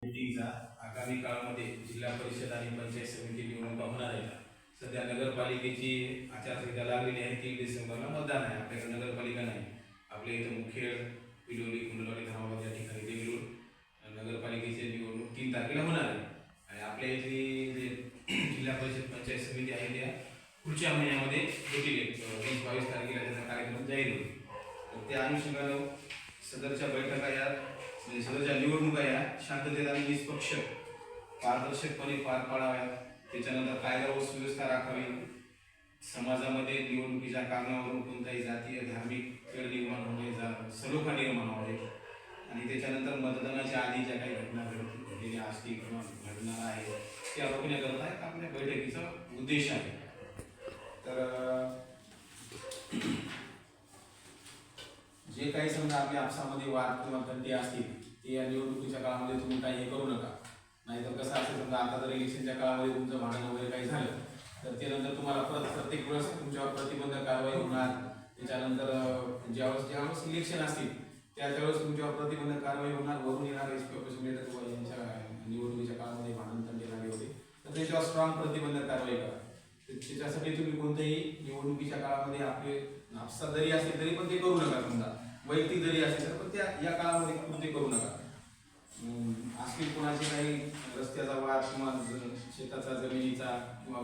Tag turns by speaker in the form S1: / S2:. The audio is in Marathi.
S1: मीटिंगचा आगामी काळामध्ये जिल्हा परिषद आणि पंचायत समिती निवडणुका होणार आहेत. सध्या नगरपालिकेची आचारसंहिता लागलेली आहे. 3 डिसेंबरला मतदान आहे. आपल्याकडे नगरपालिका नाही. आपल्या इथं मुखेड, पिलोली, कुंडलवाडी, धर्माबाद या ठिकाणी देगलूर नगरपालिकेची निवडणूक 3 तारखेला होणार आहे. आणि आपल्या इथली जे जिल्हा परिषद पंचायत समिती आहे त्या पुढच्या महिन्यामध्ये होतील. 20-22 तारखेला त्याचा कार्यक्रम जाहीर होईल. तर त्या अनुषंगानं सदरच्या बैठका या सदरच्या निवडणुका या शांततेत आणि निष्पक्ष पारदर्शकपणे पार पाडाव्यात. त्याच्यानंतर कायदा व सुव्यवस्था राखावी. समाजामध्ये निवडणुकीच्या कारणावरून कोणताही जातीय धार्मिक तेढ निर्माण होणे, सलोखा निर्माण व्हावे. आणि त्याच्यानंतर मतदानाच्या आधी ज्या काही घटना घडलेल्या असतील किंवा घडणार आहे त्या रोखण्याकरता आपल्या बैठकीचा उद्देश आहे. तर जे काही समजा आपल्या आपसामध्ये वाद किंवा तंटे असतील ते या निवडणुकीच्या काळामध्ये तुम्ही काही हे करू नका. नाहीतर कसं असेल समजा आता जर इलेक्शनच्या काळामध्ये तुमचं भांडण वगैरे काही झालं तर त्यानंतर तुम्हाला प्रत्येक वेळेस तुमच्यावर प्रतिबंधक कारवाई होणार. त्याच्यानंतर ज्यावेळेस इलेक्शन असतील त्यावेळेस तुमच्यावर प्रतिबंधक कारवाई होणार. वरून येणार यांच्या निवडणुकीच्या काळामध्ये भांडण तंटे झाले होते तर त्याच्यावर स्ट्रॉंग प्रतिबंधक कारवाई करा. त्याच्यासाठी तुम्ही कोणत्याही निवडणुकीच्या काळामध्ये आपले आपसा जरी असेल तरी पण ते करू नका. समजा वैयक्तिक जरी असेल तर पण त्या या काळामध्ये कृती करू नका. असतील कोणाचे काही रस्त्याचा वाद किंवा शेताचा, जमिनीचा किंवा